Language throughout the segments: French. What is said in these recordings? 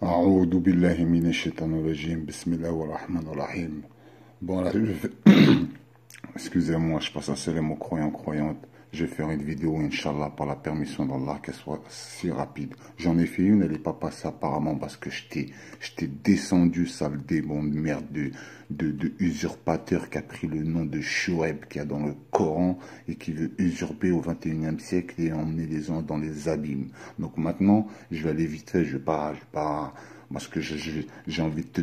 أعوذ بالله من الشيطان الرجيم بسم الله الرحمن الرحيم. Bon là, excusez-moi, je passe à salam aux croyants, croyantes. Je vais faire une vidéo, Inch'Allah, par la permission d'Allah, qu'elle soit si rapide. J'en ai fait une, elle n'est pas passée apparemment parce que je t'ai descendu, sale démon de merde, de usurpateur qui a pris le nom de Choueb, qui a dans le Coran et qui veut usurper au 21e siècle et emmener les gens dans les abîmes. Donc maintenant, je vais aller vite fait, je vais pas, parce que j'ai envie de te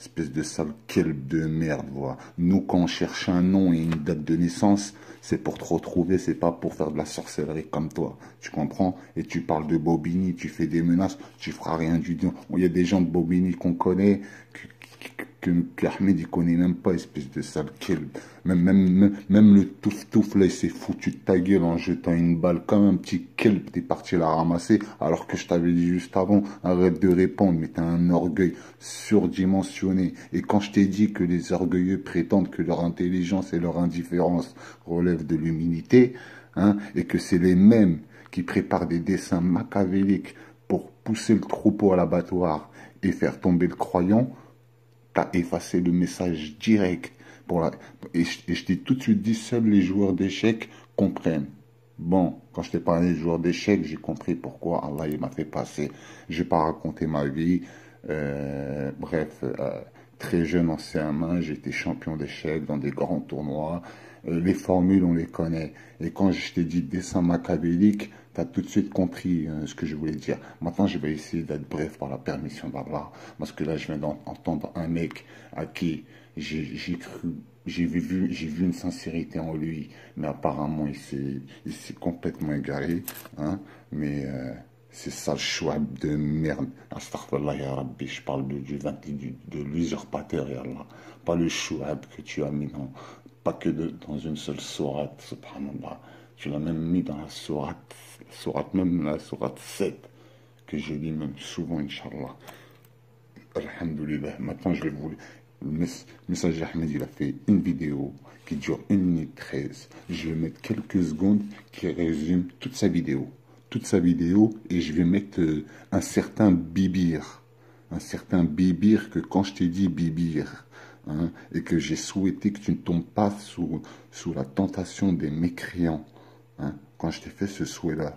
espèce de sale kelb de merde, voilà. Nous, quand on cherche un nom et une date de naissance, c'est pour te retrouver, c'est pas pour faire de la sorcellerie comme toi. Tu comprends? Et tu parles de Bobigny, tu fais des menaces, tu feras rien du tout. Il y a des gens de Bobigny qu'on connaît, qu'Ahmed il connaît même pas, espèce de sale kelb. Même le touf là, il s'est foutu de ta gueule en jetant une balle comme un petit kelb, t'es parti la ramasser, alors que je t'avais dit juste avant, arrête de répondre, mais t'as un orgueil surdimensionné. Et quand je t'ai dit que les orgueilleux prétendent que leur intelligence et leur indifférence relèvent de l'humilité, hein, et que c'est les mêmes qui préparent des dessins machiavéliques pour pousser le troupeau à l'abattoir et faire tomber le croyant, t'as effacé le message direct. Et je t'ai tout de suite dit, seuls les joueurs d'échecs comprennent. Bon, quand je t'ai parlé des joueurs d'échecs, j'ai compris pourquoi Allah il m'a fait passer. Je vais pas raconter ma vie. Bref, très jeune en CM1, j'ai été champion d'échecs dans des grands tournois. Les formules, on les connaît. Et quand je t'ai dit dessin machiavélique, tu as tout de suite compris ce que je voulais dire. Maintenant, je vais essayer d'être bref par la permission d'Allah. Parce que là, je viens d'entendre un mec à qui j'ai cru, j'ai vu une sincérité en lui. Mais apparemment, il s'est complètement égaré. Hein, mais c'est ça le choix de merde. Astaghfirullah ya Rabbi, je parle de l'usurpateur, ya Allah. Pas le chouab que tu as mis pas que dans une seule sourate, subhanallah. Tu l'as même mis dans la sourate, même la sourate 7, que je lis même souvent, Inch'Allah. Alhamdulillah. Maintenant, je vais vous... Le messager Ahmed, il a fait une vidéo qui dure 1 minute 13. Je vais mettre quelques secondes qui résument toute sa vidéo. Toute sa vidéo, et je vais mettre un certain bibir. Un certain bibir que quand je t'ai dit bibir, hein, et que j'ai souhaité que tu ne tombes pas sous la tentation des mécréants, hein, quand je t'ai fait ce souhait-là.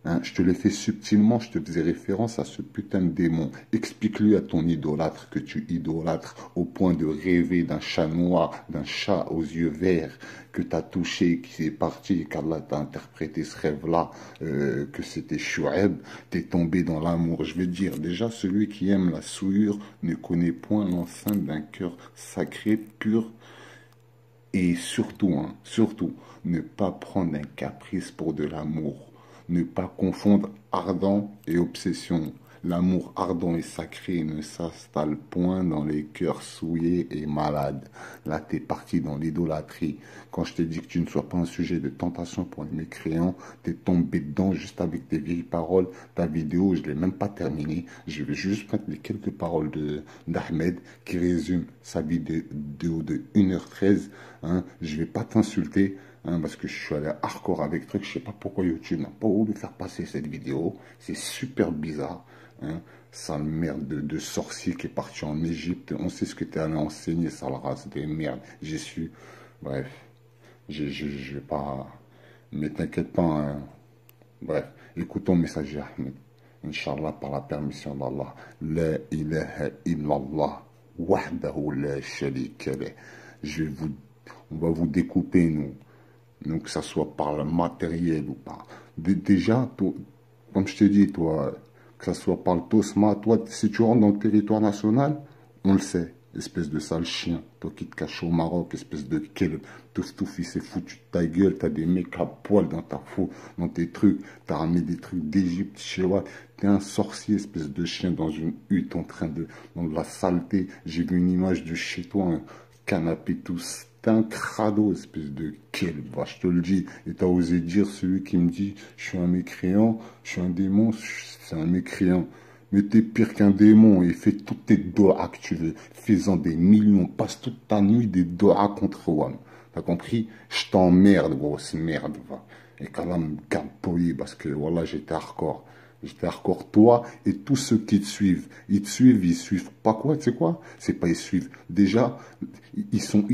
Hein, je te l'ai fait subtilement, je te faisais référence à ce putain de démon. Explique-lui à ton idolâtre que tu idolâtres au point de rêver d'un chat noir, d'un chat aux yeux verts que tu as touché, qui est parti, qu'Allah t'a interprété ce rêve-là, que c'était Chouaib, t'es tombé dans l'amour. Je veux dire, déjà, celui qui aime la souillure ne connaît point l'enceinte d'un cœur sacré, pur, et surtout, hein, surtout, ne pas prendre un caprice pour de l'amour. Ne pas confondre ardent et obsession. L'amour ardent et sacré ne s'installe point dans les cœurs souillés et malades. Là, t'es parti dans l'idolâtrie. Quand je t'ai dit que tu ne sois pas un sujet de tentation pour les mécréants, t'es tombé dedans juste avec tes vieilles paroles. Ta vidéo, je l'ai même pas terminée. Je vais juste mettre les quelques paroles d'Ahmed qui résument sa vidéo de 1h13. Hein. Je vais pas t'insulter. Hein, parce que je suis allé hardcore avec truc, je sais pas pourquoi YouTube n'a pas voulu faire passer cette vidéo, c'est super bizarre, hein, sale merde de sorcier qui est parti en Égypte, on sait ce que tu es allé enseigner, sale race de merde, j'ai su, bref, je vais pas, mais t'inquiète pas, hein. Bref, écoute ton messager Ahmed, Inch'Allah par la permission d'Allah, la ilaha illallah, wahdahu la sharika lah. On va vous découper nous. Donc, que ça soit par le matériel ou pas. Déjà, toi, comme je te dis, toi, que ça soit par le tosma, toi, si tu rentres dans le territoire national, on le sait, espèce de sale chien. Toi qui te caches au Maroc, espèce de quel touf, il s'est foutu de ta gueule, t'as des mecs à poil dans ta faux, dans tes trucs, t'as ramené des trucs d'Égypte, chez toi, t'es un sorcier, espèce de chien dans une hutte en train dans de la saleté. J'ai vu une image de chez toi, un canapé tous. T'es un crado, espèce de quel, bah, je te le dis. Et t'as osé dire, celui qui me dit, je suis un mécréant, je suis un démon, c'est un mécréant. Mais t'es pire qu'un démon et fais toutes tes doigts que tu veux. Fais-en des millions, passe toute ta nuit des doigts contre One. T'as compris? Je t'emmerde, grosse merde, va. Et qu'Allah me garde poli parce que, voilà, j'étais hardcore. J'étais hardcore, toi et tous ceux qui te suivent. Ils suivent pas quoi, tu sais quoi? C'est pas ils suivent. Déjà, ils sont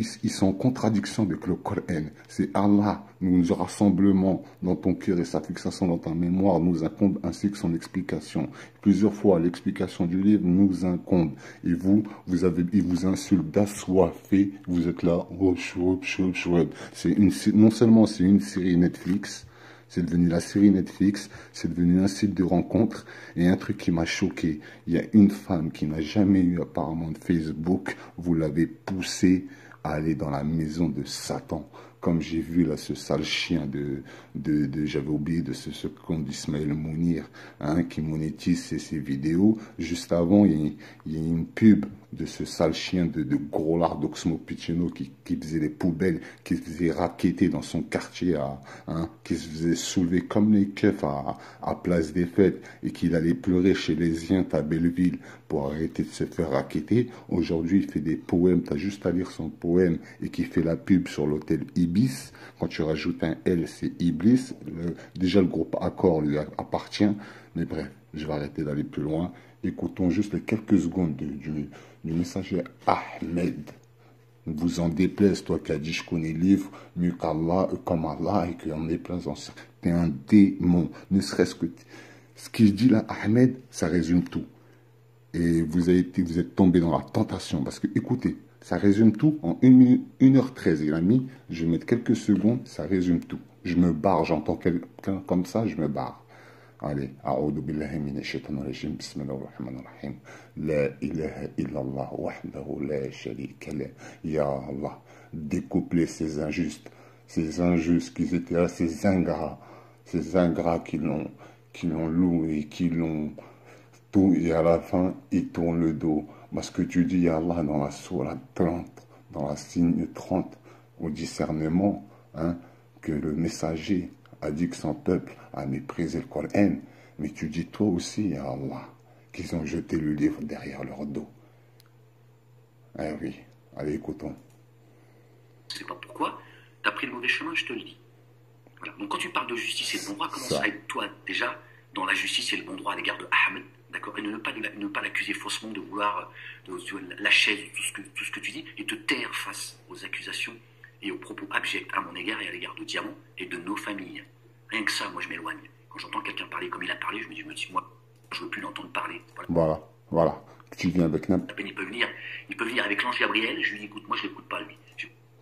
en contradiction avec le Coran. C'est Allah, nous rassemblement dans ton cœur et sa fixation dans ta mémoire nous incombe ainsi que son explication. Plusieurs fois, l'explication du livre nous incombe. Et ils vous insultent d'assoiffé. Vous êtes là, oh, chouep, chouep, chouep. Non seulement c'est une série Netflix, c'est devenu la série Netflix, c'est devenu un site de rencontre. Et un truc qui m'a choqué, il y a une femme qui n'a jamais eu apparemment de Facebook, vous l'avez poussée à aller dans la maison de Satan. Comme j'ai vu là ce sale chien j'avais oublié de ce compte d'Ismaël Mounir, hein, qui monétise ses vidéos. Juste avant, il y a une pub de ce sale chien de gros lard d'Oxmo Puccino qui faisait les poubelles, qui se faisait raqueter dans son quartier, qui se faisait soulever comme les keufs à Place des Fêtes et qu'il allait pleurer chez les Ziens à Belleville pour arrêter de se faire raqueter. Aujourd'hui, il fait des poèmes, tu as juste à lire son poème et qui fait la pub sur l'hôtel Ibis. Quand tu rajoutes un L, c'est Iblis. Déjà, le groupe Accor lui appartient. Mais bref, je vais arrêter d'aller plus loin. Écoutons juste les quelques secondes du messager Ahmed. Vous en déplaise, toi qui as dit je connais le livre mieux qu'Allah, comme Allah, et qu'on déplaise en ça. T'es un démon. Ne serait-ce que ce qu'il dit là, Ahmed, ça résume tout. Et vous êtes tombé dans la tentation. Parce que, écoutez, ça résume tout en 1h13. Il a mis, je vais mettre quelques secondes, ça résume tout. Je me barre, j'entends quelqu'un comme ça, je me barre. Allez, أعوذ بالله من الشيطان الرجيم بسم الله الرحمن الرحيم لا إله إلا الله وحده لا شريك له يا Allah, découplez ces injustes qui étaient là, ces ingrats qui l'ont loué, qui l'ont tout, et à la fin, ils tournent le dos. Parce que tu dis, Allah, dans la sourate 30, dans la signe 30, au discernement, hein, que le messager a dit que son peuple a méprisé le Coran, mais tu dis toi aussi, ya Allah, qu'ils ont jeté le livre derrière leur dos. Eh oui, allez, écoutons. Je ne sais pas pourquoi, tu as pris le mauvais chemin, je te le dis. Voilà. Donc quand tu parles de justice et de bon droit, commence avec toi déjà dans la justice et le bon droit à l'égard de Ahmed, d'accord, et ne pas l'accuser faussement de vouloir la chaise, tout ce que tu dis, et te taire face aux accusations et aux propos abjects à mon égard et à l'égard de Diamant et de nos familles. Rien que ça, moi je m'éloigne. Quand j'entends quelqu'un parler comme il a parlé, je me dis moi, je veux plus l'entendre parler. Voilà. Tu viens avec n'importe. Il peut venir avec l'ange Gabriel, je lui dis écoute, moi je l'écoute pas lui.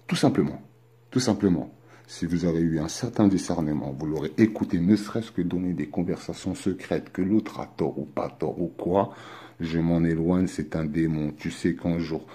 Tout simplement. Si vous avez eu un certain discernement, vous l'aurez écouté, ne serait-ce que donner des conversations secrètes, que l'autre a tort ou pas tort ou quoi, je m'en éloigne, c'est un démon. Tu sais qu'un jour,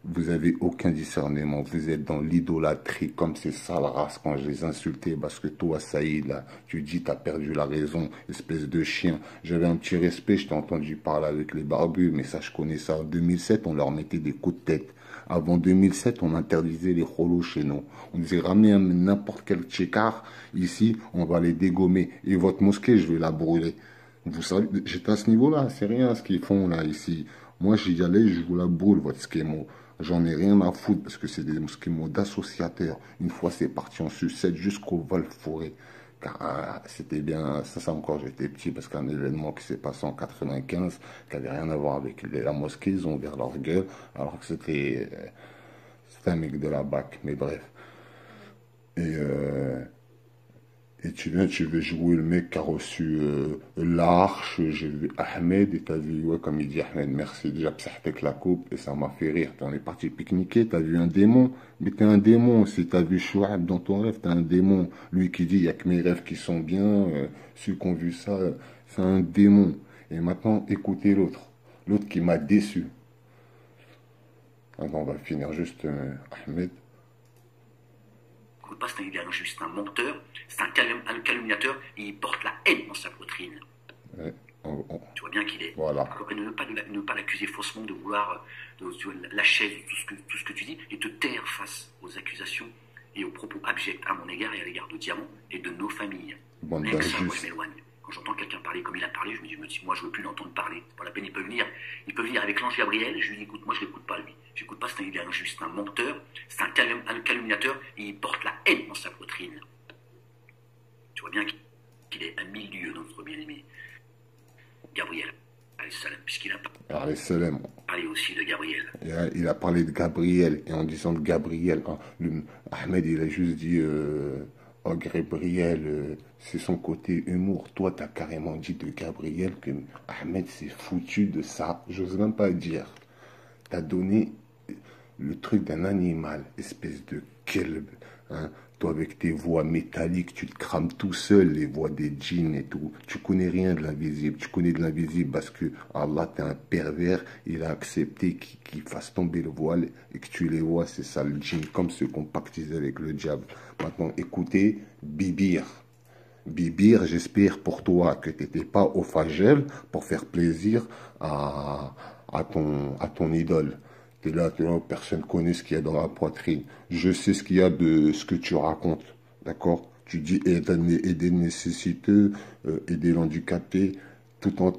vous avez aucun discernement, vous êtes dans l'idolâtrie, comme ces sales races quand je les insultais, parce que toi, Saïd, là, tu dis, t'as perdu la raison, espèce de chien. J'avais un petit respect, je t'ai entendu parler avec les barbus, mais ça, je connais ça. En 2007, on leur mettait des coups de tête. Avant 2007, on interdisait les cholos chez nous. On disait, ramenez n'importe quel tchékar, ici, on va les dégommer. Et votre mosquée, je vais la brûler. Vous savez, j'étais à ce niveau-là, c'est rien ce qu'ils font là, ici. Moi, j'y allais, je vous la brûle, votre schémo. J'en ai rien à foutre parce que c'est des schémos d'associateurs. Une fois, c'est parti en sucette jusqu'au Val-Forêt. Car c'était bien, ça encore, j'étais petit parce qu'un événement qui s'est passé en 95, qui n'avait rien à voir avec la mosquée, ils ont ouvert leur gueule, alors que c'était un mec de la BAC, mais bref. Et tu veux jouer le mec qui a reçu l'arche, j'ai vu Ahmed, et t'as vu, ouais, comme il dit Ahmed, merci, déjà, avec la coupe, et ça m'a fait rire. On est parti pique-niquer, t'as vu un démon, mais t'es un démon. Si t'as vu Chouab dans ton rêve, t'es un démon. Lui qui dit, il n'y a que mes rêves qui sont bien, ceux qui ont vu ça, c'est un démon. Et maintenant, écoutez l'autre qui m'a déçu. Attends, on va finir juste Ahmed. Pas, c'est un injuste, un menteur, c'est un calomniateur, et il porte la haine dans sa poitrine. Ouais, tu vois bien qu'il est. Voilà. Et ne pas l'accuser faussement de vouloir la chaise, tout ce que tu dis, et te taire face aux accusations et aux propos abjects à mon égard et à l'égard de Diamant et de nos familles. Rien que ça, moi je m'éloigne. Quand j'entends quelqu'un parler comme il a parlé, je me dis moi je veux plus l'entendre parler. Pas la peine, il peut venir avec l'ange Gabriel, je lui dis écoute, moi je l'écoute pas lui. J'écoute pas, il est injuste, un menteur, c'est un calomniateur, et il porte la haine dans sa poitrine. Tu vois bien qu'il est à 1000 lieues, notre bien-aimé. Gabriel, puisqu'il a parlé aussi de Gabriel. Il a parlé de Gabriel, et en disant de Gabriel, hein, Ahmed, il a juste dit, oh Gabriel, c'est son côté humour. Toi, t'as carrément dit de Gabriel que Ahmed s'est foutu de ça. J'ose même pas dire. T'as donné le truc d'un animal, espèce de kelb, hein. Toi, avec tes voix métalliques, tu te crames tout seul, les voix des djinns et tout. Tu connais rien de l'invisible. Tu connais de l'invisible parce que Allah, t'es un pervers. Il a accepté qu'il fasse tomber le voile et que tu les vois. C'est ça le djinn, comme ceux qu'on pactise avec le diable. Maintenant, écoutez, Bibir. Bibir, j'espère pour toi que tu n'étais pas au Fagel pour faire plaisir à ton idole. T'es là, personne ne connaît ce qu'il y a dans la poitrine. Je sais ce qu'il y a de ce que tu racontes. D'accord? Tu dis aider les nécessiteux, aider l'handicapé, tout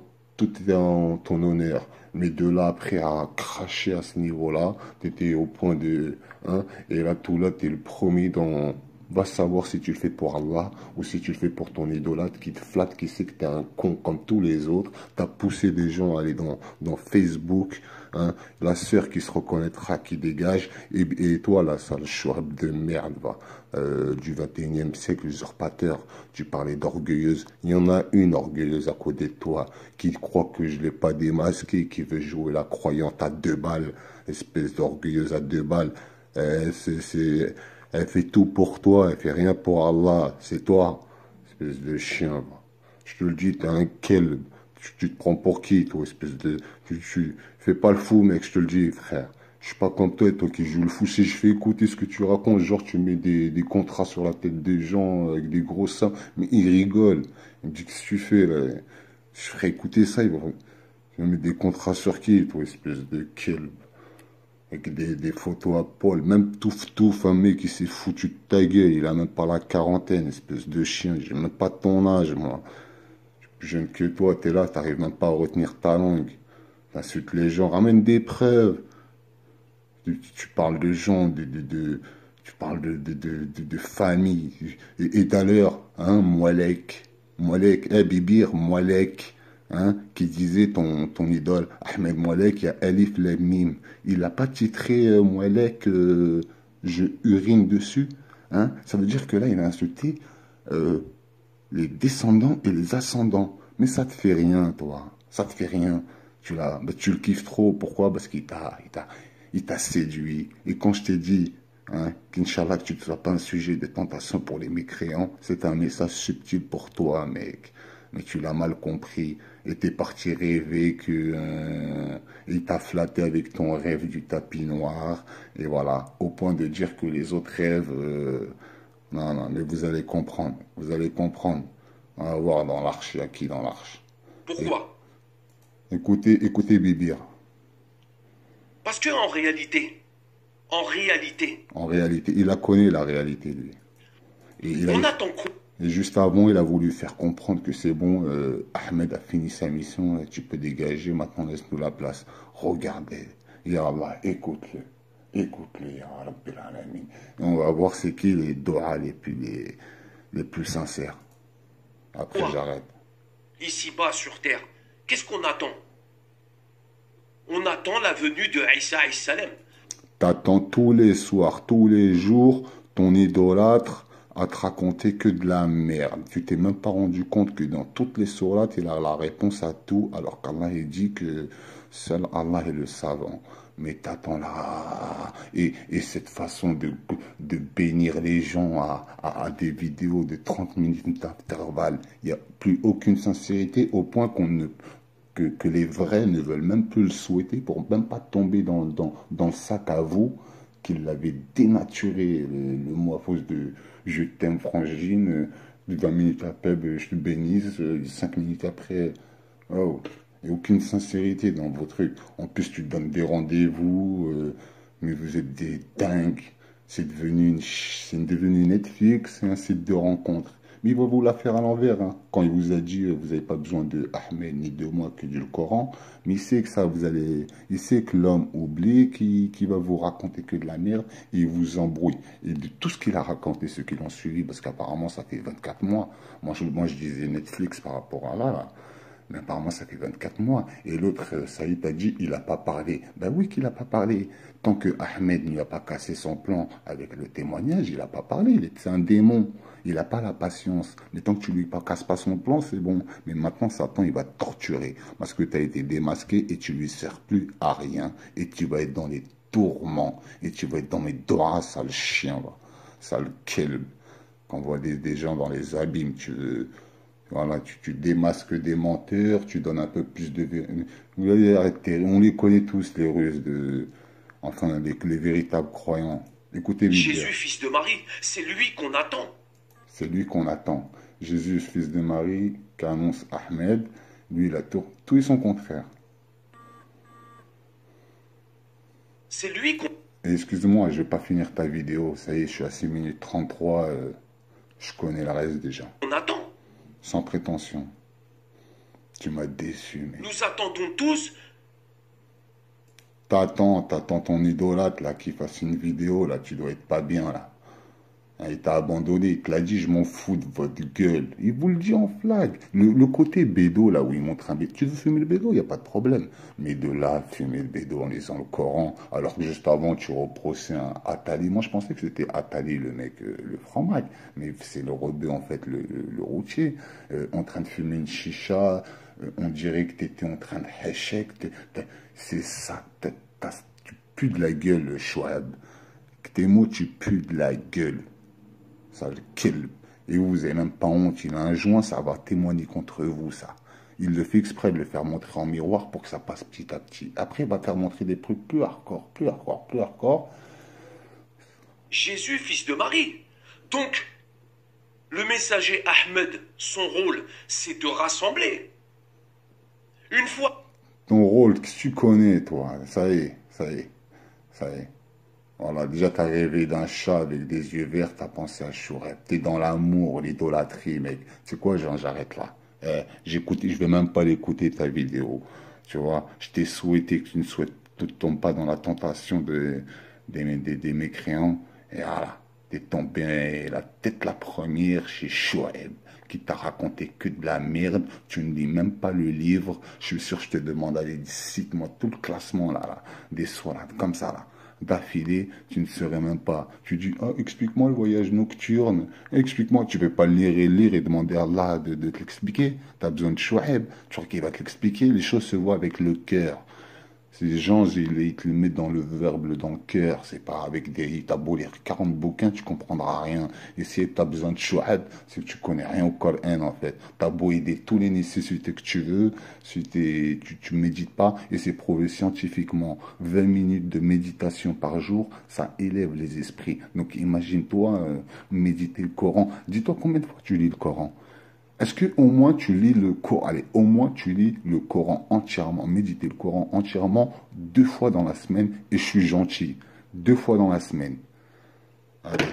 est en ton honneur. Mais de là, après, à cracher à ce niveau-là, tu étais au point de... Hein, et là, tout là, tu es le premier dans... Va savoir si tu le fais pour Allah ou si tu le fais pour ton idolâtre qui te flatte, qui sait que tu es un con comme tous les autres. Tu as poussé des gens à aller dans Facebook. Hein, la sœur qui se reconnaîtra, qui dégage. Et toi, là, sale chouab de merde, va, du 21e siècle, usurpateur. Tu parlais d'orgueilleuse. Il y en a une orgueilleuse à côté de toi qui croit que je ne l'ai pas démasqué, qui veut jouer la croyante à 2 balles. Espèce d'orgueilleuse à 2 balles. Elle fait tout pour toi, elle fait rien pour Allah. C'est toi, espèce de chien. Je te le dis, t'es un kelb. Tu te prends pour qui, toi, espèce de... Tu fais pas le fou, mec, je te le dis, frère. Je suis pas comme toi qui joue le fou. Si je fais écouter ce que tu racontes, genre tu mets des contrats sur la tête des gens avec des gros seins, mais ils rigolent. Ils me disent, qu'est-ce que tu fais, là? Je ferais écouter ça, ils vont mettre des contrats sur qui, toi, espèce de kelb? Avec des photos à Paul, même Touf, un mec qui s'est foutu de ta gueule, il a même pas la quarantaine, espèce de chien, j'ai même pas ton âge, moi. Je suis plus jeune que toi, t'es là, t'arrives même pas à retenir ta langue. T'insultes les gens, ramène des preuves. Tu parles de gens, tu parles de famille. Et d'ailleurs, hein, Moualek, Bibir, Moualek, hein, qui disait ton idole, Ahmed Moualek, il y a Alif Lam Mim. Il n'a pas titré Moualek, je urine dessus. Hein. Ça veut dire que là, il a insulté les descendants et les ascendants. Mais ça te fait rien, toi. Ça te fait rien. Tu le kiffes trop. Pourquoi? Parce qu'il t'a séduit. Et quand je t'ai dit, hein, qu'Inch'Allah, que tu ne sois pas un sujet de tentation pour les mécréants, c'est un message subtil pour toi, mec. Mais tu l'as mal compris. Et t'es parti rêver que il t'a flatté avec ton rêve du tapis noir. Et voilà, au point de dire que les autres rêves... non, mais vous allez comprendre. Vous allez comprendre. On va voir dans l'arche, il y a qui dans l'arche. Pourquoi? Écoutez Bibir. Parce que en réalité, il la connaît la réalité, lui. on attend quoi? Et juste avant, il a voulu faire comprendre que c'est bon, Ahmed a fini sa mission, tu peux dégager, maintenant laisse-nous la place. Regardez, Ya Allah, écoute-le, Ya Rabbil Alamin. Et on va voir c'est qui les doigts les plus sincères. Après, j'arrête. Ici-bas, sur terre, qu'est-ce qu'on attend? On attend la venue de Isa alayhi salam. T'attends tous les soirs, tous les jours, ton idolâtre à te raconter que de la merde. Tu t'es même pas rendu compte que dans toutes les sourates, il a la réponse à tout, alors qu'Allah dit que seul Allah est le savant. Mais t'attends là, et cette façon de bénir les gens à des vidéos de 30 minutes d'intervalle, il n'y a plus aucune sincérité au point que les vrais ne veulent même plus le souhaiter pour même pas tomber dans le sac à vous qu'il l'avait dénaturé, le mot à cause de je t'aime frangine, 20 minutes après je te bénisse, 5 minutes après, oh, il n'y a aucune sincérité dans vos trucs. En plus tu te donnes des rendez-vous, mais vous êtes des dingues, c'est devenu Netflix, c'est un site de rencontre. Mais il va vous la faire à l'envers. Hein. Quand il vous a dit, vous n'avez pas besoin de Ahmed ni de moi que du Coran, mais il sait que ça, il sait que l'homme oublie, qui va vous raconter que de la merde, et il vous embrouille. Et de tout ce qu'il a raconté, ceux qui l'ont suivi, parce qu'apparemment ça fait 24 mois. Moi je disais Netflix par rapport à là. Mais apparemment, ça fait 24 mois. Et l'autre, Saïd a dit, il n'a pas parlé. Ben oui qu'il n'a pas parlé. Tant que Ahmed ne lui a pas cassé son plan avec le témoignage, il n'a pas parlé. C'est un démon. Il n'a pas la patience. Mais tant que tu lui casses pas son plan, c'est bon. Mais maintenant, Satan, il va te torturer. Parce que tu as été démasqué et tu lui sers plus à rien. Et tu vas être dans les tourments. Et tu vas être dans mes doigts, sale chien, va. Sale kelb. Quand on voit des gens dans les abîmes, voilà, tu démasques des menteurs, tu donnes un peu plus de... Vous allez arrêter, on les connaît tous, les Russes, enfin, les véritables croyants. Écoutez bien. Jésus, fils de Marie, c'est lui qu'on attend. C'est lui qu'on attend. Jésus, fils de Marie, qu'annonce Ahmed, lui, il a tout et son contraire. C'est lui qu'on... Excuse-moi, je vais pas finir ta vidéo. Ça y est, je suis à 6 minutes 33. Je connais le reste déjà. On attend. Sans prétention. Tu m'as déçu, mec. Nous attendons tous. T'attends ton idolâtre, là, qui fasse une vidéo, là. Tu dois être pas bien, là. Il t'a abandonné, il te l'a dit, je m'en fous de votre gueule. Il vous le dit en flag. Le côté bédo, là où il montre un bédo, tu veux fumer le bédo, il n'y a pas de problème. Mais de là, fumer le bédo en lisant le Coran, alors que juste avant, tu reprochais un Attali. Moi, je pensais que c'était Attali, le mec, le franc-mac. Mais c'est le rebeu, en fait, le routier, en train de fumer une chicha. On dirait que tu étais en train de hachek. C'est ça, tu pues de la gueule, le Chouab. Tes mots, tu pues de la gueule. Ça le kill. Et vous n'avez même pas honte. Il a un joint, ça va témoigner contre vous, ça. Il le fait exprès de le faire montrer en miroir pour que ça passe petit à petit. Après, il va faire montrer des trucs plus hardcore, plus hardcore, plus hardcore. Jésus, fils de Marie. Donc, le messager Ahmed, son rôle, c'est de rassembler. Une fois... Ton rôle, que tu connais, toi. Ça y est, ça y est, ça y est. Voilà, déjà t'as rêvé d'un chat avec des yeux verts, t'as pensé à Choureb. T'es dans l'amour, l'idolâtrie, mec. C'est quoi, Jean, j'arrête là. Je vais même pas l'écouter ta vidéo. Tu vois, je t'ai souhaité que tu ne tombes pas dans la tentation des mécréants. Et voilà, t'es tombé la tête la première chez Choureb, qui t'a raconté que de la merde. Tu ne lis même pas le livre. Je suis sûr que je te demande, allez, cite-moi tout le classement là, des sourates, comme ça là. D'affilée, tu ne saurais même pas. Tu dis, ah, explique-moi le voyage nocturne. Explique-moi, tu ne peux pas lire et demander à Allah de te l'expliquer. Tu as besoin de Chouaib. Tu crois qu'il va te l'expliquer. Les choses se voient avec le cœur. Ces gens, ils te le mettent dans le verbe, dans le cœur. C'est pas avec des... T'as beau lire 40 bouquins, tu comprendras rien. Et si t'as besoin de Chouad, c'est que tu connais rien au Coran, en fait. T'as beau aider tous les nécessités que tu veux, si tu médites pas, et c'est prouvé scientifiquement. 20 minutes de méditation par jour, ça élève les esprits. Donc imagine-toi méditer le Coran. Dis-toi combien de fois tu lis le Coran. Est-ce que au moins tu lis le Coran? Allez, au moins tu lis le Coran entièrement, méditer le Coran entièrement 2 fois dans la semaine, et je suis gentil. 2 fois dans la semaine. Allez.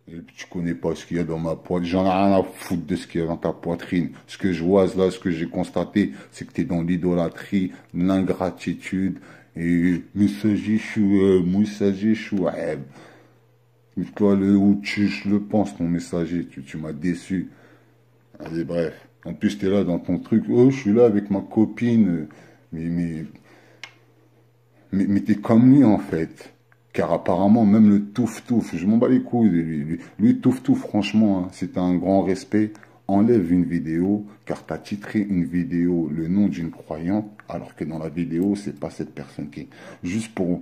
Et tu connais pas ce qu'il y a dans ma poitrine. J'en ai rien à foutre de ce qu'il y a dans ta poitrine. Ce que je vois là, ce que j'ai constaté, c'est que tu es dans l'idolâtrie, l'ingratitude, et Moussaji Chouaib. Toi, où je le pense, ton messager, tu m'as déçu. Allez, bref. En plus, t'es là dans ton truc. Oh, je suis là avec ma copine. Mais t'es comme lui, en fait. Car apparemment, même le touf-touf, je m'en bats les couilles de lui. Lui, touf-touf, franchement, hein, c'est un grand respect. Enlève une vidéo, car t'as titré une vidéo le nom d'une croyante, alors que dans la vidéo, c'est pas cette personne qui est. Juste pour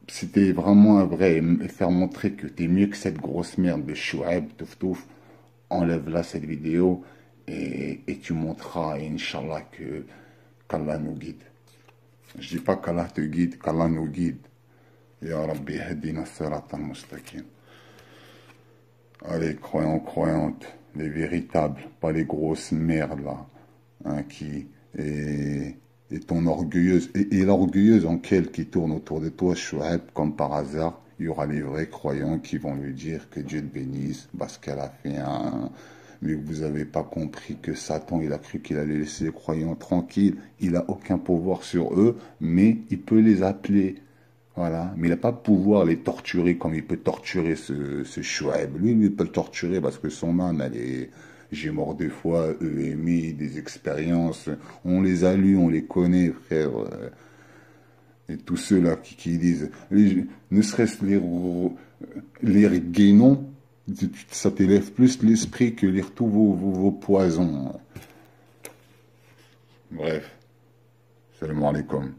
c'était vraiment un vrai, et faire montrer que t'es mieux que cette grosse merde de Chouaib, touf-touf. Enlève là cette vidéo et tu montreras, Inch'Allah, qu'Allah nous guide. Je dis pas qu'Allah te guide, qu'Allah nous guide. Ya Rabbi, hadina siratan mustaqim. Allez, croyants, croyantes, les véritables, pas les grosses merdes là, hein, et ton orgueilleuse, et l'orgueilleuse en quelle qui tourne autour de toi, Chouaib, comme par hasard. Il y aura les vrais croyants qui vont lui dire que Dieu le bénisse parce qu'elle a fait un... Mais vous n'avez pas compris que Satan, il a cru qu'il allait laisser les croyants tranquilles. Il n'a aucun pouvoir sur eux, mais il peut les appeler. Voilà. Mais il n'a pas pouvoir les torturer comme il peut torturer ce Chouaib. Lui, il peut le torturer parce que son âme, elle est j'ai mort deux fois, EMI, des expériences, on les a lus, on les connaît, frère. Et tous ceux-là qui disent, ne serait-ce lire Guénon, ça t'élève plus l'esprit que lire tous vos poisons. Bref, salam alaikum.